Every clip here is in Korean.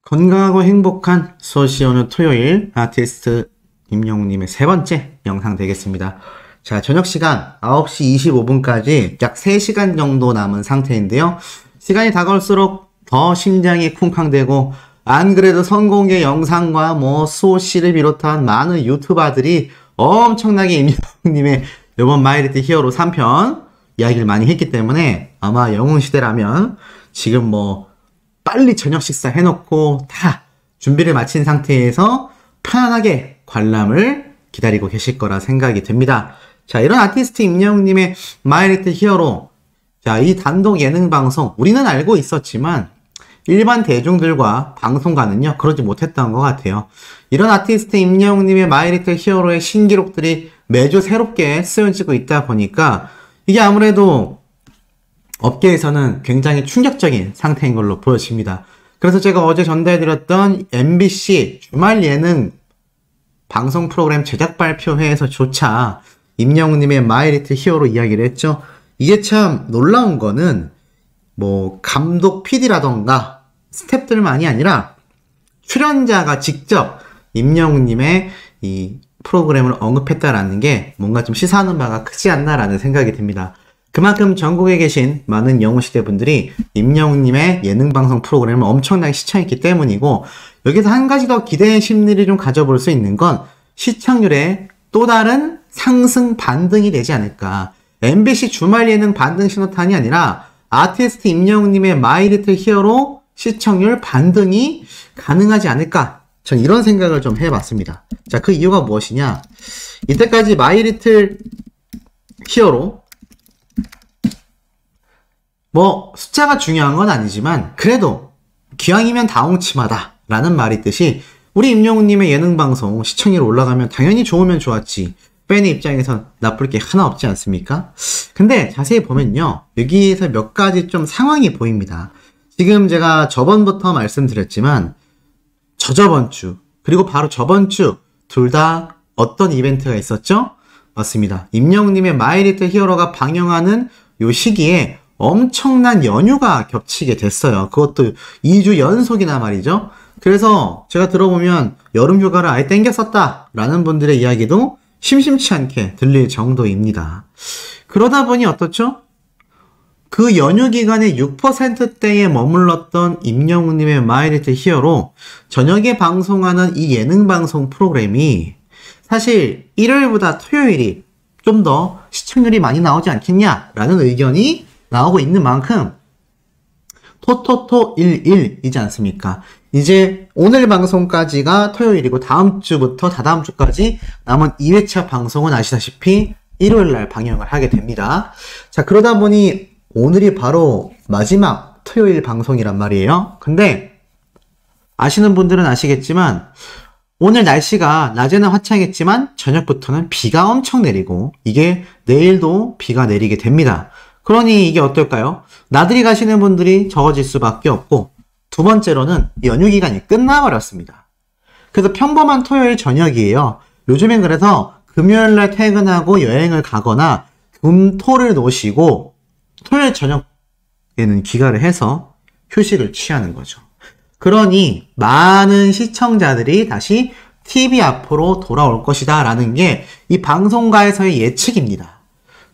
건강하고 행복한 수호씨 오늘 토요일 아티스트 임영웅님의 세 번째 영상 되겠습니다. 자, 저녁 시간 9시 25분까지 약 3시간 정도 남은 상태인데요. 시간이 다가올수록 더 심장이 쿵쾅대고 안 그래도 선공개 영상과 수호씨를 비롯한 많은 유튜버들이 엄청나게 임영웅님의 이번 마이리트 히어로 3편 이야기를 많이 했기 때문에 아마 영웅시대라면 지금 빨리 저녁 식사 해놓고 다 준비를 마친 상태에서 편안하게 관람을 기다리고 계실 거라 생각이 됩니다. 자, 이런 아티스트 임영웅님의 마이리트 히어로. 자, 이 단독 예능 방송, 우리는 알고 있었지만 일반 대중들과 방송가는요, 그러지 못했던 것 같아요. 이런 아티스트 임영웅님의 마이리트 히어로의 신기록들이 매주 새롭게 쓰여지고 있다 보니까 이게 아무래도 업계에서는 굉장히 충격적인 상태인 걸로 보여집니다. 그래서 제가 어제 전달해드렸던 MBC 주말 예능 방송 프로그램 제작 발표회에서조차 임영웅님의 마이리트 히어로 이야기를 했죠. 이게 참 놀라운 거는 감독 PD라던가 스태프들만이 아니라 출연자가 직접 임영웅님의 이 프로그램을 언급했다라는 게 뭔가 좀 시사하는 바가 크지 않나라는 생각이 듭니다. 그만큼 전국에 계신 많은 영웅시대 분들이 임영웅님의 예능방송 프로그램을 엄청나게 시청했기 때문이고, 여기서 한 가지 더 기대의 심리를 좀 가져볼 수 있는 건 시청률의 또 다른 상승 반등이 되지 않을까. MBC 주말 예능 반등 신호탄이 아니라 아티스트 임영웅님의 마이리틀 히어로 시청률 반등이 가능하지 않을까. 전 이런 생각을 좀 해봤습니다. 자, 그 이유가 무엇이냐. 이때까지 마이리틀 히어로 숫자가 중요한 건 아니지만 그래도 기왕이면 다홍치마다 라는 말이 있듯이 우리 임영웅님의 예능방송 시청률 올라가면 당연히 좋으면 좋았지, 팬의 입장에선 나쁠 게 하나 없지 않습니까? 근데 자세히 보면요, 여기에서 몇 가지 좀 상황이 보입니다. 지금 제가 저번부터 말씀드렸지만 저저번 주 그리고 바로 저번 주 둘 다 어떤 이벤트가 있었죠? 맞습니다. 임영웅님의 마이리틀 히어로가 방영하는 요 시기에 엄청난 연휴가 겹치게 됐어요. 그것도 2주 연속이나 말이죠. 그래서 제가 들어보면 여름휴가를 아예 땡겼었다 라는 분들의 이야기도 심심치 않게 들릴 정도입니다. 그러다 보니 어떻죠? 그 연휴 기간에 6%대에 머물렀던 임영웅님의 마이리틀 히어로 저녁에 방송하는 이 예능방송 프로그램이 사실 일요일보다 토요일이 좀 더 시청률이 많이 나오지 않겠냐라는 의견이 나오고 있는 만큼 토토토 11이지 않습니까? 이제 오늘 방송까지가 토요일이고 다음 주부터 다다음 주까지 남은 2회차 방송은 아시다시피 일요일날 방영을 하게 됩니다. 자, 그러다 보니 오늘이 바로 마지막 토요일 방송이란 말이에요. 근데 아시는 분들은 아시겠지만 오늘 날씨가 낮에는 화창했지만 저녁부터는 비가 엄청 내리고 이게 내일도 비가 내리게 됩니다. 그러니 이게 어떨까요? 나들이 가시는 분들이 적어질 수밖에 없고, 두 번째로는 연휴 기간이 끝나버렸습니다. 그래서 평범한 토요일 저녁이에요. 요즘엔 그래서 금요일날 퇴근하고 여행을 가거나 금토를 놓으시고 토요일 저녁에는 귀가를 해서 휴식을 취하는 거죠. 그러니 많은 시청자들이 다시 TV 앞으로 돌아올 것이다 라는 게 이 방송가에서의 예측입니다.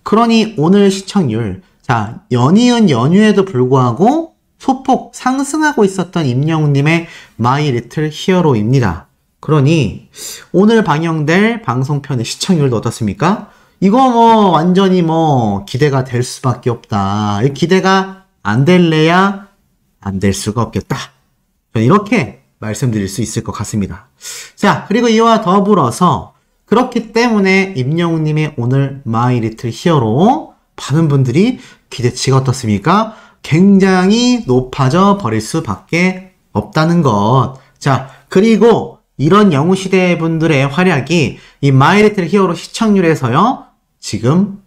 그러니 오늘 시청률, 자, 연이은 연휴에도 불구하고 소폭 상승하고 있었던 임영웅님의 마이리틀 히어로입니다. 그러니 오늘 방영될 방송편의 시청률도 어떻습니까? 이거 완전히 기대가 될 수밖에 없다. 기대가 안 될래야 안 될 수가 없겠다. 저는 이렇게 말씀드릴 수 있을 것 같습니다. 자, 그리고 이와 더불어서 그렇기 때문에 임영웅님의 오늘 마이리틀 히어로 많은 분들이 기대치가 어떻습니까? 굉장히 높아져 버릴 수밖에 없다는 것. 자, 그리고 이런 영웅시대 분들의 활약이 이 마이리틀 히어로 시청률에서요, 지금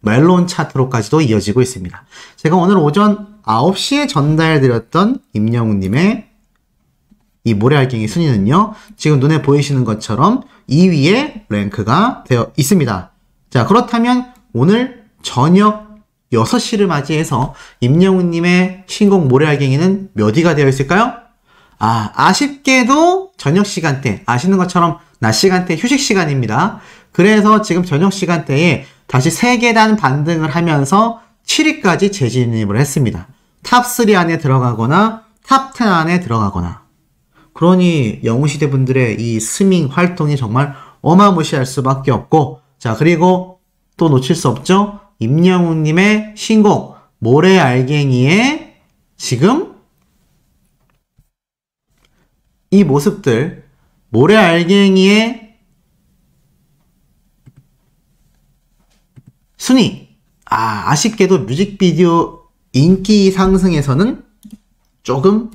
멜론 차트로까지도 이어지고 있습니다. 제가 오늘 오전 9시에 전달드렸던 임영웅님의 이 모래알갱이 순위는요, 지금 눈에 보이시는 것처럼 2위에 랭크가 되어 있습니다. 자, 그렇다면 오늘 저녁 6시를 맞이해서 임영웅님의 신곡 모래알갱이는 몇 위가 되어 있을까요? 아쉽게도 저녁 시간대, 아시는 것처럼 낮 시간대 휴식 시간입니다. 그래서 지금 저녁 시간대에 다시 3계단 반등을 하면서 7위까지 재진입을 했습니다. 탑3 안에 들어가거나 탑10 안에 들어가거나. 그러니 영웅시대 분들의 이 스밍 활동이 정말 어마무시할 수밖에 없고, 자, 그리고 또 놓칠 수 없죠? 임영웅님의 신곡 모래알갱이의 지금 이 모습들, 모래알갱이의 순위. 아쉽게도 뮤직비디오 인기 상승에서는 조금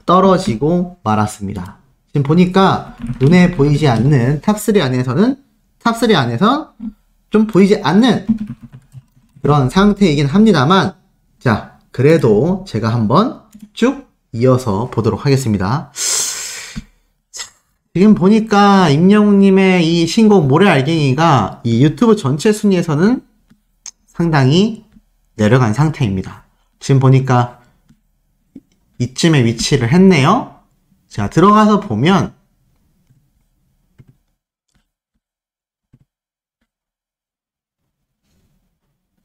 떨어지고 말았습니다. 지금 보니까 눈에 보이지 않는 탑3 안에서 좀 보이지 않는 그런 상태이긴 합니다만, 자, 그래도 제가 한번 쭉 이어서 보도록 하겠습니다. 지금 보니까 임영웅님의 이 신곡 모래알갱이가 이 유튜브 전체 순위에서는 상당히 내려간 상태입니다. 지금 보니까 이쯤에 위치를 했네요. 자, 들어가서 보면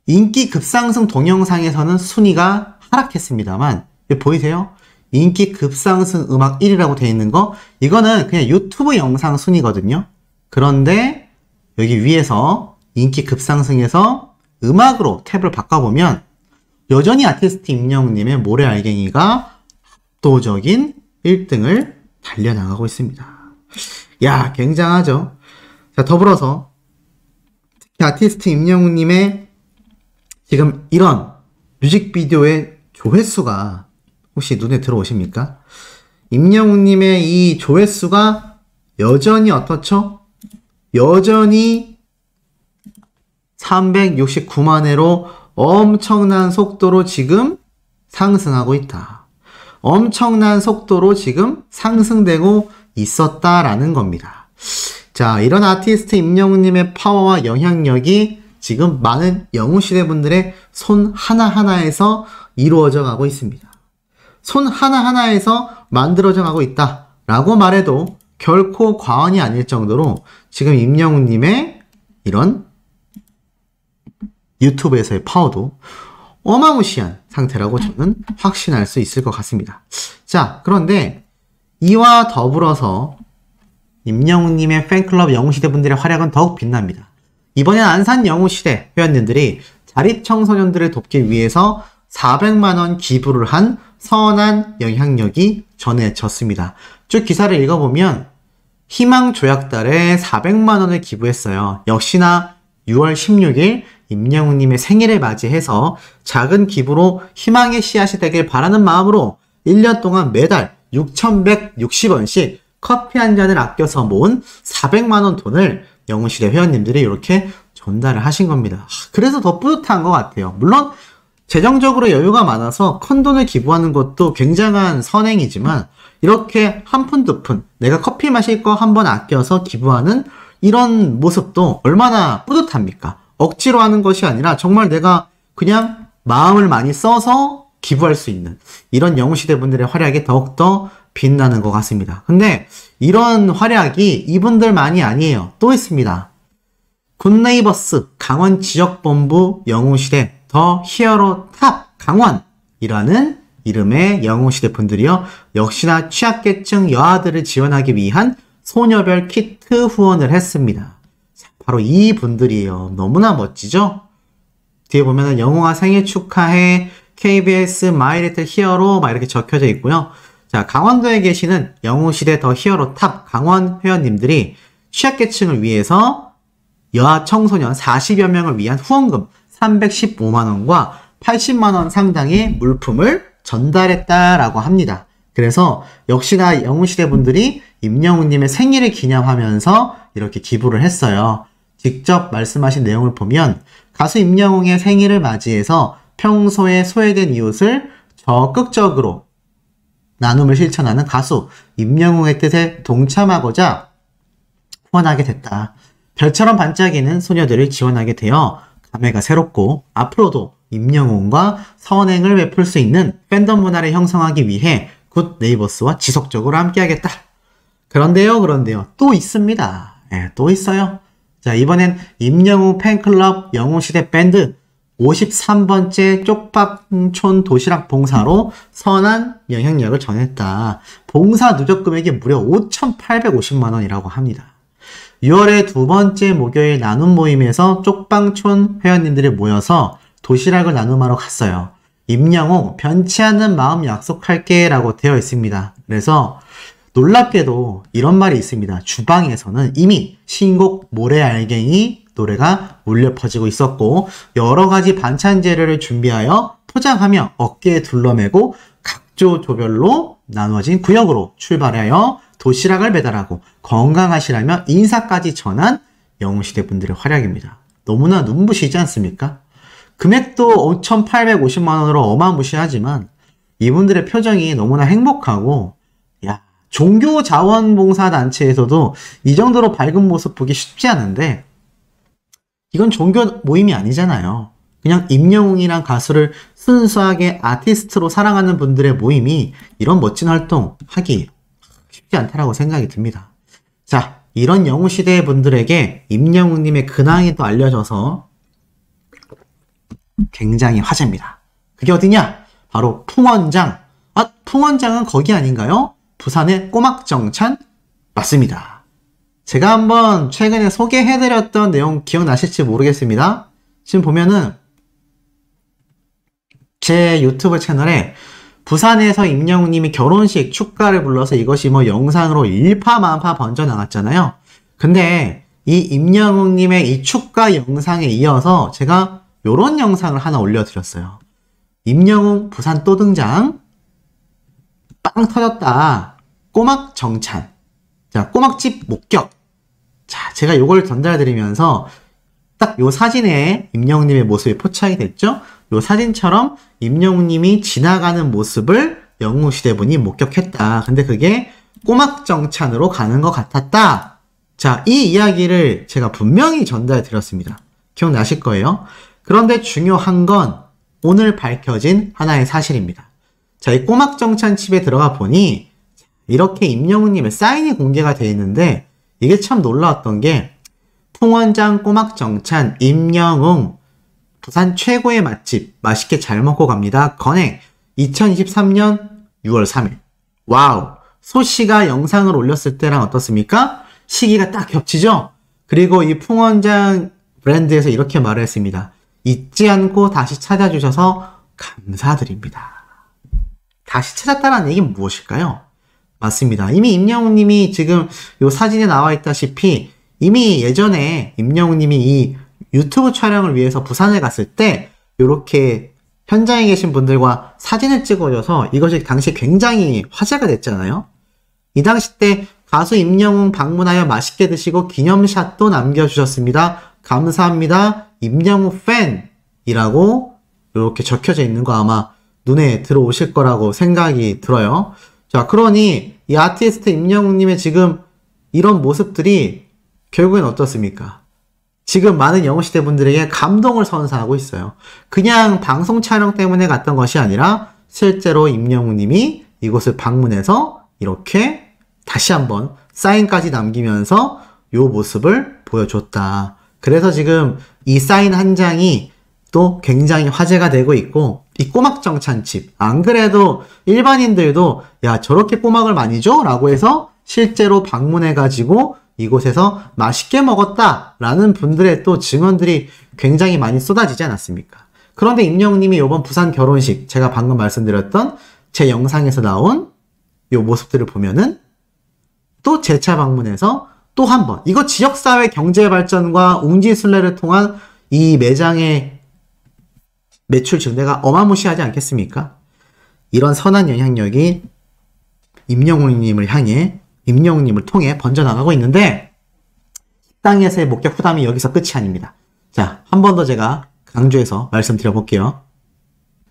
인기 급상승 동영상에서는 순위가 하락했습니다만, 보이세요? 인기 급상승 음악 1위라고 되어 있는 거, 이거는 그냥 유튜브 영상 순위거든요. 그런데 여기 위에서 인기 급상승에서 음악으로 탭을 바꿔보면 여전히 아티스트 임영웅님의 모래알갱이가 압도적인 1등을 달려나가고 있습니다. 야, 굉장하죠? 자, 더불어서 특히 아티스트 임영웅님의 지금 이런 뮤직비디오의 조회수가 혹시 눈에 들어오십니까? 임영웅님의 이 조회수가 여전히 어떻죠? 여전히 369만 회로 엄청난 속도로 지금 상승하고 있다. 엄청난 속도로 지금 상승되고 있었다라는 겁니다. 자, 이런 아티스트 임영웅님의 파워와 영향력이 지금 많은 영웅시대 분들의 손 하나하나에서 이루어져 가고 있습니다. 손 하나하나에서 만들어져 가고 있다 라고 말해도 결코 과언이 아닐 정도로 지금 임영웅님의 이런 유튜브에서의 파워도 어마무시한 상태라고 저는 확신할 수 있을 것 같습니다. 자, 그런데 이와 더불어서 임영웅님의 팬클럽 영웅시대 분들의 활약은 더욱 빛납니다. 이번엔 안산 영웅시대 회원님들이 자립청소년들을 돕기 위해서 400만원 기부를 한 선한 영향력이 전해졌습니다. 쭉 기사를 읽어보면 희망조약달에 400만원을 기부했어요. 역시나 6월 16일 임영웅님의 생일을 맞이해서 작은 기부로 희망의 씨앗이 되길 바라는 마음으로 1년 동안 매달 6,160원씩 커피 한 잔을 아껴서 모은 400만원 돈을 영웅시대 회원님들이 이렇게 전달을 하신 겁니다. 그래서 더 뿌듯한 것 같아요. 물론 재정적으로 여유가 많아서 큰 돈을 기부하는 것도 굉장한 선행이지만 이렇게 한 푼 두 푼 내가 커피 마실 거 한 번 아껴서 기부하는 이런 모습도 얼마나 뿌듯합니까? 억지로 하는 것이 아니라 정말 내가 그냥 마음을 많이 써서 기부할 수 있는 이런 영웅시대 분들의 활약이 더욱더 빛나는 것 같습니다. 근데 이런 활약이 이분들만이 아니에요. 또 있습니다. 굿네이버스 강원 지역본부 영웅시대 더 히어로 탑 강원이라는 이름의 영웅시대 분들이요. 역시나 취약계층 여아들을 지원하기 위한 소녀별 키트 후원을 했습니다. 바로 이 분들이에요. 너무나 멋지죠? 뒤에 보면은 영웅아 생일 축하해 KBS 마이 리틀 히어로 막 이렇게 적혀져 있고요. 자, 강원도에 계시는 영웅시대 더 히어로 탑 강원 회원님들이 취약계층을 위해서 여아 청소년 40여 명을 위한 후원금 315만원과 80만원 상당의 물품을 전달했다라고 합니다. 그래서 역시나 영웅시대 분들이 임영웅님의 생일을 기념하면서 이렇게 기부를 했어요. 직접 말씀하신 내용을 보면 가수 임영웅의 생일을 맞이해서 평소에 소외된 이웃을 적극적으로 나눔을 실천하는 가수 임영웅의 뜻에 동참하고자 후원하게 됐다. 별처럼 반짝이는 소녀들을 지원하게 되어 감회가 새롭고 앞으로도 임영웅과 선행을 베풀 수 있는 팬덤 문화를 형성하기 위해 굿 네이버스와 지속적으로 함께하겠다. 그런데요. 또 있습니다. 예, 또 있어요. 자, 이번엔 임영웅 팬클럽 영웅시대 밴드 53번째 쪽방촌 도시락 봉사로 선한 영향력을 전했다. 봉사 누적 금액이 무려 5,850만원이라고 합니다. 6월의 두 번째 목요일 나눔 모임에서 쪽방촌 회원님들이 모여서 도시락을 나눔하러 갔어요. 임영웅 변치 않는 마음 약속할게 라고 되어 있습니다. 그래서 놀랍게도 이런 말이 있습니다. 주방에서는 이미 신곡 모래알갱이 노래가 울려 퍼지고 있었고 여러 가지 반찬 재료를 준비하여 포장하며 어깨에 둘러매고 각조 조별로 나누어진 구역으로 출발하여 도시락을 배달하고 건강하시라며 인사까지 전한 영웅시대 분들의 활약입니다. 너무나 눈부시지 않습니까? 금액도 5,850만원으로 어마무시하지만 이분들의 표정이 너무나 행복하고 야, 종교자원봉사단체에서도 이 정도로 밝은 모습 보기 쉽지 않은데 이건 종교 모임이 아니잖아요. 그냥 임영웅이란 가수를 순수하게 아티스트로 사랑하는 분들의 모임이 이런 멋진 활동 하기 쉽지 않다라고 생각이 듭니다. 자, 이런 영웅시대 분들에게 임영웅님의 근황이 또 알려져서 굉장히 화제입니다. 그게 어디냐? 바로 풍원장. 아, 풍원장은 거기 아닌가요? 부산의 꼬막정찬? 맞습니다. 제가 한번 최근에 소개해드렸던 내용 기억나실지 모르겠습니다. 지금 보면은 제 유튜브 채널에 부산에서 임영웅님이 결혼식 축가를 불러서 이것이 뭐 영상으로 일파만파 번져 나갔잖아요. 근데 이 임영웅님의 이 축가 영상에 이어서 제가 요런 영상을 하나 올려드렸어요. 임영웅 부산 또 등장. 빵 터졌다. 꼬막 정찬. 자, 꼬막집 목격. 자, 제가 요걸 전달드리면서 딱 요 사진에 임영웅님의 모습이 포착이 됐죠? 요 사진처럼 임영웅님이 지나가는 모습을 영웅시대분이 목격했다. 근데 그게 꼬막정찬으로 가는 것 같았다. 자, 이 이야기를 제가 분명히 전달드렸습니다. 기억나실 거예요? 그런데 중요한 건 오늘 밝혀진 하나의 사실입니다. 자, 이 꼬막정찬 칩에 들어가 보니 이렇게 임영웅님의 사인이 공개가 되어 있는데 이게 참 놀라웠던 게 풍원장 꼬막정찬 임영웅 부산 최고의 맛집 맛있게 잘 먹고 갑니다. 건행 2023년 6월 3일. 와우. 소씨가 영상을 올렸을 때랑 어떻습니까? 시기가 딱 겹치죠? 그리고 이 풍원장 브랜드에서 이렇게 말을 했습니다. 잊지 않고 다시 찾아주셔서 감사드립니다. 다시 찾았다는 얘기는 무엇일까요? 맞습니다. 이미 임영웅님이 지금 요 사진에 나와 있다시피 이미 예전에 임영웅님이 이 유튜브 촬영을 위해서 부산에 갔을 때 요렇게 현장에 계신 분들과 사진을 찍어줘서 이것이 당시 굉장히 화제가 됐잖아요. 이 당시 때 가수 임영웅 방문하여 맛있게 드시고 기념샷도 남겨주셨습니다. 감사합니다. 임영웅 팬이라고 이렇게 적혀져 있는 거 아마 눈에 들어오실 거라고 생각이 들어요. 자, 그러니 이 아티스트 임영웅님의 지금 이런 모습들이 결국엔 어떻습니까? 지금 많은 영웅시대 분들에게 감동을 선사하고 있어요. 그냥 방송 촬영 때문에 갔던 것이 아니라 실제로 임영웅님이 이곳을 방문해서 이렇게 다시 한번 사인까지 남기면서 이 모습을 보여줬다. 그래서 지금 이 사인 한 장이 또 굉장히 화제가 되고 있고 이 꼬막정찬집 안 그래도 일반인들도 야 저렇게 꼬막을 많이 줘? 라고 해서 실제로 방문해가지고 이곳에서 맛있게 먹었다 라는 분들의 또 증언들이 굉장히 많이 쏟아지지 않았습니까? 그런데 임영웅님이 이번 부산 결혼식 제가 방금 말씀드렸던 제 영상에서 나온 이 모습들을 보면은 또 재차 방문해서 또 한 번 이거 지역사회 경제발전과 웅지순례를 통한 이 매장의 매출 증대가 어마무시하지 않겠습니까? 이런 선한 영향력이 임영웅님을 향해 임영웅님을 통해 번져나가고 있는데 식당에서의 목격 후담이 여기서 끝이 아닙니다. 자, 한 번 더 제가 강조해서 말씀드려볼게요.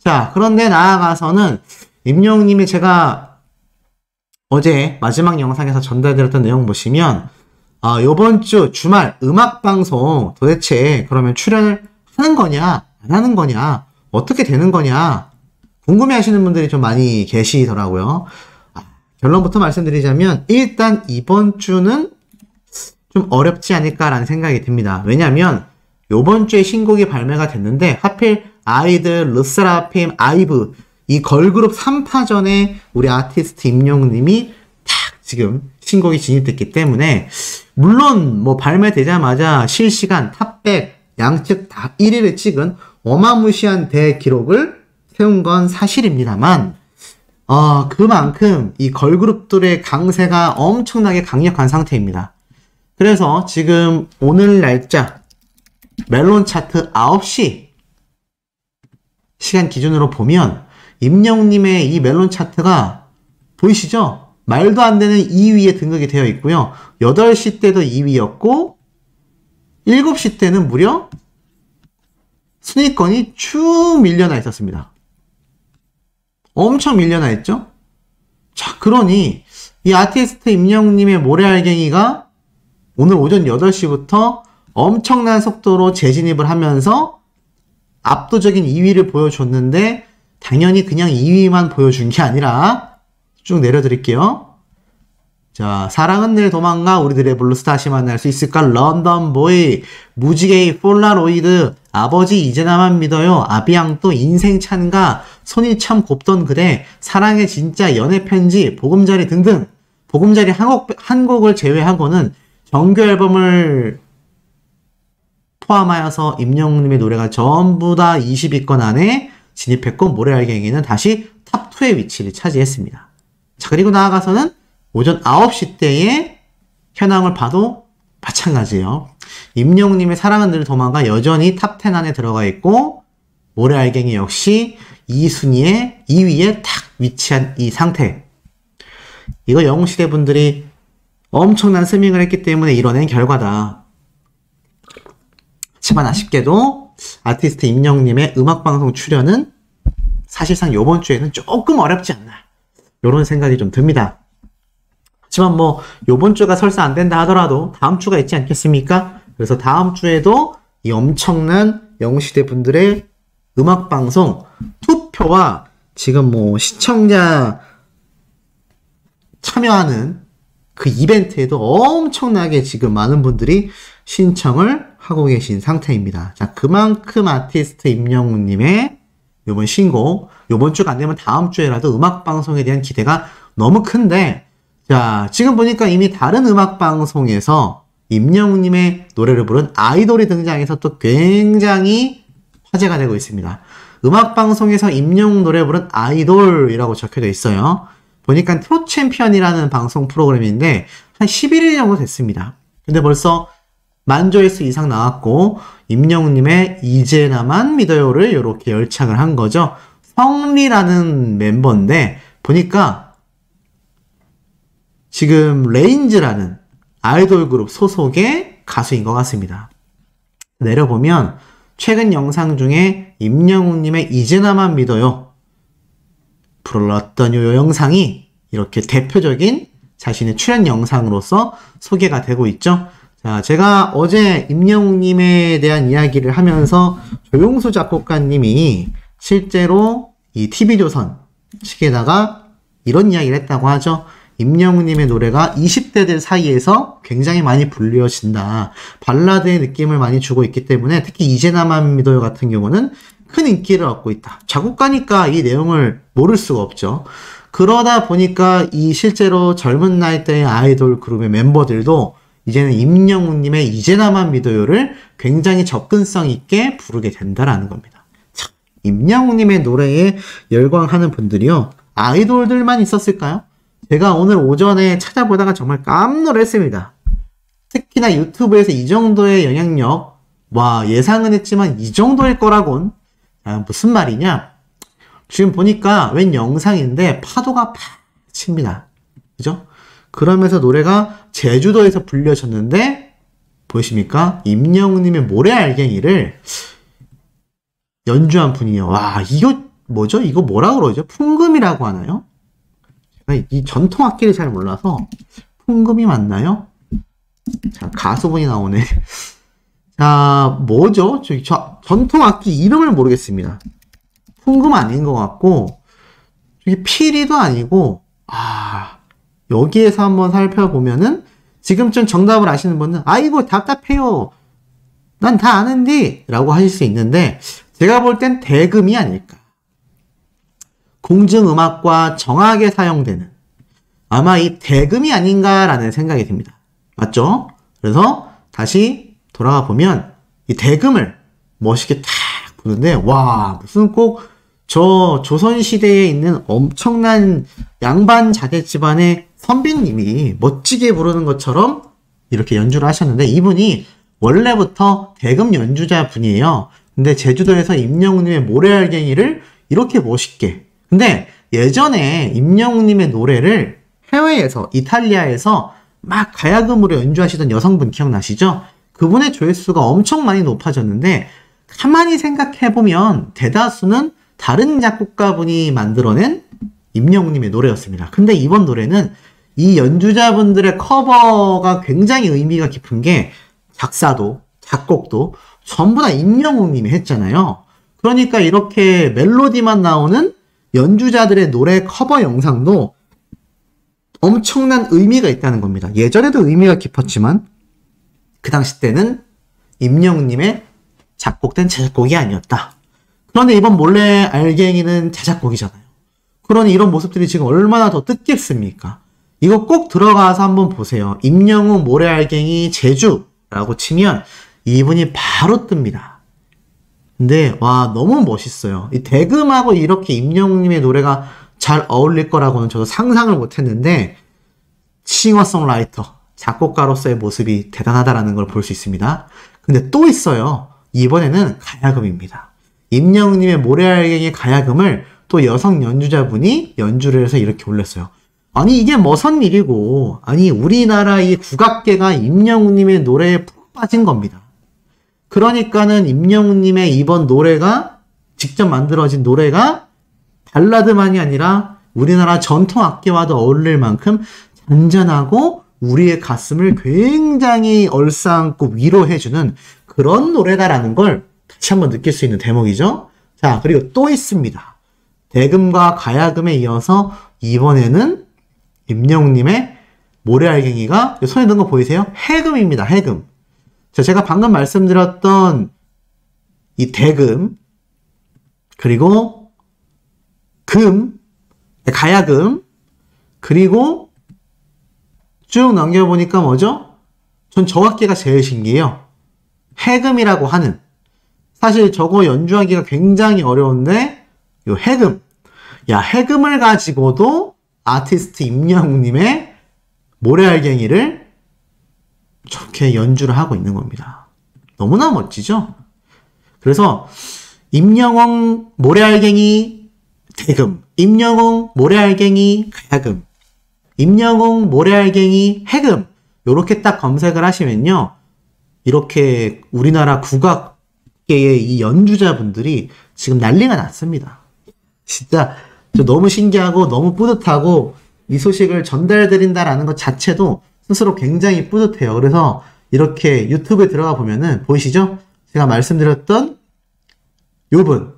자, 그런데 나아가서는 임영웅님이 제가 어제 마지막 영상에서 전달드렸던 내용 보시면 요번 주 주말 음악방송 도대체 그러면 출연을 하는 거냐 안 하는 거냐 어떻게 되는 거냐 궁금해 하시는 분들이 좀 많이 계시더라고요. 결론부터 말씀드리자면 일단 이번 주는 좀 어렵지 않을까라는 생각이 듭니다. 왜냐하면 요번 주에 신곡이 발매가 됐는데 하필 아이들, 르세라핌, 아이브 이 걸그룹 3파전에 우리 아티스트 임영웅님이 딱 지금 신곡이 진입됐기 때문에 물론 뭐 발매되자마자 실시간 탑100 양측 다 1위를 찍은 어마무시한 대기록을 세운 건 사실입니다만 그만큼 이 걸그룹들의 강세가 엄청나게 강력한 상태입니다. 그래서 지금 오늘 날짜 멜론 차트 9시 시간 기준으로 보면 임영웅님의 이 멜론 차트가 보이시죠? 말도 안 되는 2위에 등극이 되어 있고요. 8시 때도 2위였고 7시 때는 무려 순위권이 쭉 밀려나 있었습니다. 엄청 밀려나 있죠? 자, 그러니 이 아티스트 임영웅님의 모래알갱이가 오늘 오전 8시부터 엄청난 속도로 재진입을 하면서 압도적인 2위를 보여줬는데 당연히 그냥 2위만 보여준 게 아니라 쭉 내려드릴게요. 자, 사랑은 늘 도망가 우리들의 블루스 다시 만날 수 있을까? 런던보이, 무지개의 폴라로이드, 아버지 이제 나만 믿어요, 아비앙또 인생 찬가, 손이 참 곱던 그대, 사랑의 진짜 연애편지, 보금자리 등등 보금자리 한 곡을 제외하고는 정규 앨범을 포함하여서 임영웅님의 노래가 전부 다 20위권 안에 진입했고 모래알갱이는 다시 탑2의 위치를 차지했습니다. 자, 그리고 나아가서는 오전 9시 때의 현황을 봐도 마찬가지예요. 임영웅님의 사랑은 늘 도망가 여전히 탑10 안에 들어가 있고 모래알갱이 역시 2순위에 2위에 탁 위치한 이 상태. 이거 영웅시대 분들이 엄청난 스밍을 했기 때문에 이뤄낸 결과다. 하지만 아쉽게도 아티스트 임영웅님의 음악방송 출연은 사실상 이번 주에는 조금 어렵지 않나 이런 생각이 좀 듭니다. 하지만 뭐 요번 주가 설사 안 된다 하더라도 다음 주가 있지 않겠습니까? 그래서 다음 주에도 이 엄청난 영웅시대 분들의 음악방송 투표와 지금 뭐 시청자 참여하는 그 이벤트에도 엄청나게 지금 많은 분들이 신청을 하고 계신 상태입니다. 자, 그만큼 아티스트 임영웅님의 요번 신곡, 요번 주가 안 되면 다음 주에라도 음악방송에 대한 기대가 너무 큰데, 자, 지금 보니까 이미 다른 음악방송에서 임영웅님의 노래를 부른 아이돌이 등장해서 또 굉장히 화제가 되고 있습니다. 음악방송에서 임영웅 노래 부른 아이돌이라고 적혀져 있어요. 보니까 트롯 챔피언이라는 방송 프로그램인데 한 11일 정도 됐습니다. 근데 벌써 만 조회수 이상 나왔고 임영웅님의 이제 나만 믿어요를 이렇게 열창을 한 거죠. 성리라는 멤버인데 보니까 지금 레인즈라는 아이돌 그룹 소속의 가수인 것 같습니다. 내려보면 최근 영상 중에 임영웅님의 이제 나만 믿어요 불렀던 요 영상이 이렇게 대표적인 자신의 출연 영상으로서 소개가 되고 있죠. 자, 제가 어제 임영웅님에 대한 이야기를 하면서 조용수 작곡가님이 실제로 이 TV조선 측에다가 이런 이야기를 했다고 하죠. 임영웅님의 노래가 20대들 사이에서 굉장히 많이 불려진다. 발라드의 느낌을 많이 주고 있기 때문에 특히 이제 나만 믿어요 같은 경우는 큰 인기를 얻고 있다. 작곡가니까 이 내용을 모를 수가 없죠. 그러다 보니까 이 실제로 젊은 나이대의 아이돌 그룹의 멤버들도 이제는 임영웅님의 이제 나만 믿어요를 굉장히 접근성 있게 부르게 된다라는 겁니다. 참, 임영웅님의 노래에 열광하는 분들이요. 아이돌들만 있었을까요? 제가 오늘 오전에 찾아보다가 정말 깜놀했습니다. 특히나 유튜브에서 이 정도의 영향력, 와, 예상은 했지만 이 정도일 거라곤. 아, 무슨 말이냐? 지금 보니까 웬 영상인데 파도가 팍 칩니다. 그죠? 그러면서 노래가 제주도에서 불려졌는데 보이십니까? 임영웅님의 모래알갱이를 연주한 분이에요. 와, 이거 뭐죠? 이거 뭐라 그러죠? 풍금이라고 하나요? 제가 이 전통 악기를 잘 몰라서 풍금이 맞나요? 자, 가수분이 나오네. 자, 뭐죠? 전통 악기 이름을 모르겠습니다. 풍금 아닌 것 같고, 저기 피리도 아니고, 여기에서 한번 살펴보면은 지금쯤 정답을 아시는 분은 아이고 답답해요. 난 다 아는데 라고 하실 수 있는데 제가 볼 땐 대금이 아닐까. 공중음악과 정악에 사용되는 아마 이 대금이 아닌가라는 생각이 듭니다. 맞죠? 그래서 다시 돌아가 보면 이 대금을 멋있게 탁 부는데 와 무슨 꼭 저 조선시대에 있는 엄청난 양반 자제 집안의 선비님이 멋지게 부르는 것처럼 이렇게 연주를 하셨는데 이분이 원래부터 대금 연주자 분이에요. 근데 제주도에서 임영웅님의 모래알갱이를 이렇게 멋있게 근데 예전에 임영웅님의 노래를 해외에서 이탈리아에서 막 가야금으로 연주하시던 여성분 기억나시죠? 그분의 조회수가 엄청 많이 높아졌는데 가만히 생각해보면 대다수는 다른 작곡가분이 만들어낸 임영웅님의 노래였습니다. 근데 이번 노래는 이 연주자분들의 커버가 굉장히 의미가 깊은 게 작사도 작곡도 전부 다 임영웅님이 했잖아요. 그러니까 이렇게 멜로디만 나오는 연주자들의 노래 커버 영상도 엄청난 의미가 있다는 겁니다. 예전에도 의미가 깊었지만 그 당시 때는 임영웅님의 작곡된 제작곡이 아니었다. 그런데 이번 몰래 알갱이는 제작곡이잖아요. 그러니 이런 모습들이 지금 얼마나 더 뜻깊습니까? 이거 꼭 들어가서 한번 보세요. 임영웅 모래 알갱이 제주라고 치면 이분이 바로 뜨입니다. 근데 와 너무 멋있어요. 이 대금하고 이렇게 임영웅님의 노래가 잘 어울릴 거라고는 저도 상상을 못했는데 싱어송라이터, 작곡가로서의 모습이 대단하다라는 걸 볼 수 있습니다. 근데 또 있어요. 이번에는 가야금입니다. 임영웅님의 모래알갱이 가야금을 또 여성 연주자분이 연주를 해서 이렇게 올렸어요. 아니 이게 뭐선 일이고 아니 우리나라 이 국악계가 임영웅님의 노래에 푹 빠진 겁니다. 그러니까는 임영웅님의 이번 노래가 직접 만들어진 노래가 발라드만이 아니라 우리나라 전통 악기와도 어울릴 만큼 잔잔하고 우리의 가슴을 굉장히 얼싸안고 위로해주는 그런 노래다라는 걸 다시 한번 느낄 수 있는 대목이죠. 자, 그리고 또 있습니다. 대금과 가야금에 이어서 이번에는 임영웅님의 모래알갱이가 손에 든 거 보이세요? 해금입니다. 해금. 자, 제가 방금 말씀드렸던 이 대금 그리고 가야금 그리고 쭉 넘겨보니까 뭐죠? 전 저 악기가 제일 신기해요. 해금이라고 하는 사실 저거 연주하기가 굉장히 어려운데 요 해금 야 해금을 가지고도 아티스트 임영웅님의 모래알갱이를 저렇게 연주를 하고 있는 겁니다. 너무나 멋지죠? 그래서 임영웅 모래알갱이 대금 임영웅 모래알갱이 가야금 임영웅 모래알갱이 해금 요렇게 딱 검색을 하시면요 이렇게 우리나라 국악계의 이 연주자분들이 지금 난리가 났습니다. 진짜 너무 신기하고 너무 뿌듯하고 이 소식을 전달드린다라는 것 자체도 스스로 굉장히 뿌듯해요. 그래서 이렇게 유튜브에 들어가 보면은 보이시죠? 제가 말씀드렸던 요분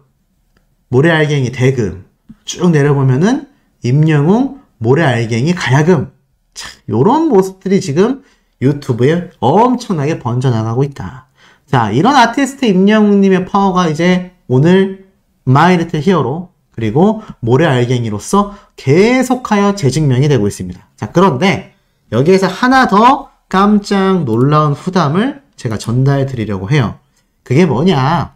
모래알갱이 대금 쭉 내려보면은 임영웅 모래알갱이 가야금 자, 요런 모습들이 지금 유튜브에 엄청나게 번져나가고 있다. 자, 이런 아티스트 임영웅님의 파워가 이제 오늘 마이 리틀 히어로 그리고 모래알갱이로서 계속하여 재증명이 되고 있습니다. 자, 그런데 여기에서 하나 더 깜짝 놀라운 후담을 제가 전달해 드리려고 해요. 그게 뭐냐?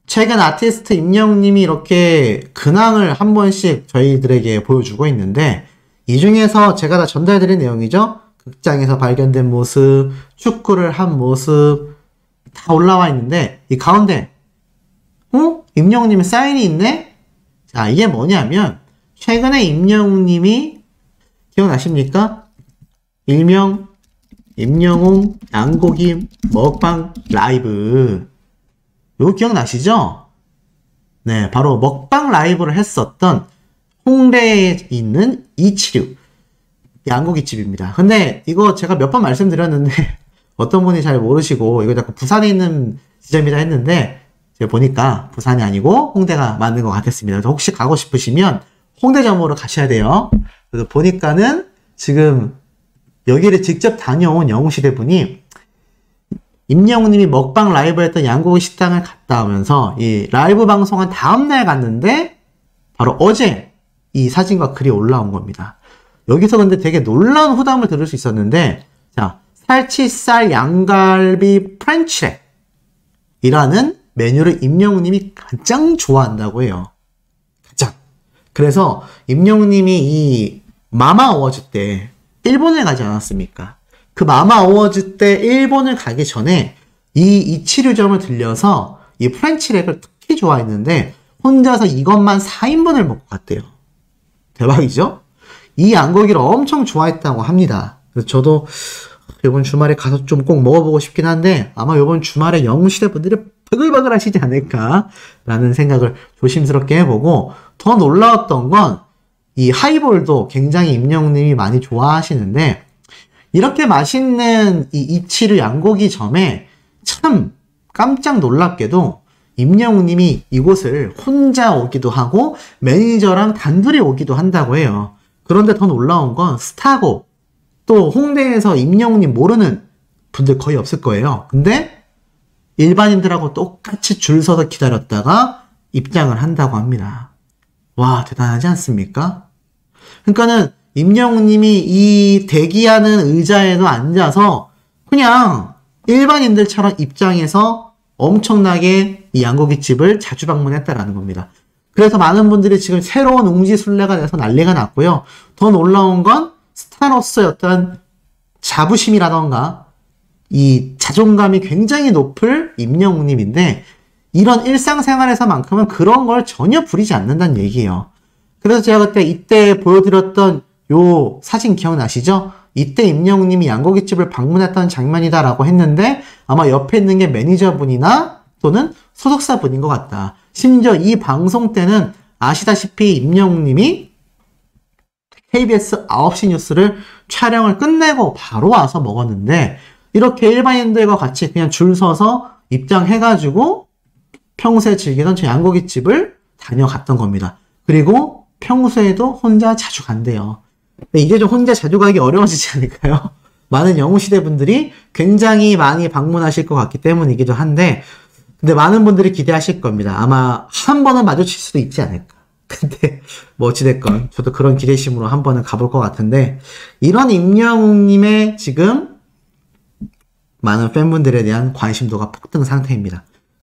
최근 아티스트 임영웅님이 이렇게 근황을 한 번씩 저희들에게 보여주고 있는데 이 중에서 제가 다 전달드린 내용이죠. 극장에서 발견된 모습, 축구를 한 모습 다 올라와 있는데 이 가운데 임영웅님의 사인이 있네? 자, 이게 뭐냐면 최근에 임영웅님이 기억나십니까? 일명 임영웅 양고기 먹방 라이브 이거 기억나시죠? 네, 바로 먹방 라이브를 했었던 홍대에 있는 276 양고기집입니다. 근데 이거 제가 몇 번 말씀드렸는데 어떤 분이 잘 모르시고 이거 자꾸 부산에 있는 지점이라 했는데 제가 보니까 부산이 아니고 홍대가 맞는 것 같았습니다. 그래서 혹시 가고 싶으시면 홍대점으로 가셔야 돼요. 그래서 보니까는 지금 여기를 직접 다녀온 영웅시대 분이 임영웅님이 먹방 라이브 했던 양고기 식당을 갔다 오면서 이 라이브 방송한 다음날 갔는데 바로 어제 이 사진과 글이 올라온 겁니다. 여기서 근데 되게 놀라운 후담을 들을 수 있었는데, 자, 살치살 양갈비 프렌치렉이라는 메뉴를 임영웅님이 가장 좋아한다고 해요. 가장. 그래서 임영웅님이 이 마마 어워즈 때 일본에 가지 않았습니까? 그 마마 어워즈 때 일본을 가기 전에 이 이치류점을 들려서 이 프렌치렉을 특히 좋아했는데 혼자서 이것만 4인분을 먹고 갔대요. 대박이죠? 이 양고기를 엄청 좋아했다고 합니다. 그래서 저도 이번 주말에 가서 좀 꼭 먹어보고 싶긴 한데 아마 이번 주말에 영웅시대 분들이 버글버글 하시지 않을까라는 생각을 조심스럽게 해보고, 더 놀라웠던 건 이 하이볼도 굉장히 임영웅님이 많이 좋아하시는데 이렇게 맛있는 이 이치류 양고기점에 참 깜짝 놀랍게도 임영웅님이 이곳을 혼자 오기도 하고 매니저랑 단둘이 오기도 한다고 해요. 그런데 더 놀라운 건 스타고 또 홍대에서 임영웅님 모르는 분들 거의 없을 거예요. 근데 일반인들하고 똑같이 줄 서서 기다렸다가 입장을 한다고 합니다. 와, 대단하지 않습니까? 그러니까는 임영웅님이 이 대기하는 의자에도 앉아서 그냥 일반인들처럼 입장해서 엄청나게 이 양고기집을 자주 방문했다라는 겁니다. 그래서 많은 분들이 지금 새로운 웅지순례가 돼서 난리가 났고요. 더 놀라운 건 스타로서의 어떤 자부심이라던가 이 자존감이 굉장히 높을 임영웅님인데 이런 일상생활에서만큼은 그런 걸 전혀 부리지 않는다는 얘기예요. 그래서 제가 그때 이때 보여드렸던 요 사진 기억나시죠? 이때 임영웅님이 양고기집을 방문했던 장면이다라고 했는데 아마 옆에 있는 게 매니저분이나 또는 소속사분인 것 같다. 심지어 이 방송 때는 아시다시피 임영웅님이 KBS 9시 뉴스를 촬영을 끝내고 바로 와서 먹었는데 이렇게 일반인들과 같이 그냥 줄 서서 입장해가지고 평소에 즐기던 저 양고기집을 다녀갔던 겁니다. 그리고 평소에도 혼자 자주 간대요. 근데 이제 좀 혼자 자주 가기 어려워지지 않을까요? 많은 영웅시대 분들이 굉장히 많이 방문하실 것 같기 때문이기도 한데 근데 많은 분들이 기대하실 겁니다. 아마 한 번은 마주칠 수도 있지 않을까. 근데 뭐 어찌됐건 저도 그런 기대심으로 한 번은 가볼 것 같은데 이런 임영웅님의 지금 많은 팬분들에 대한 관심도가 폭등 상태입니다.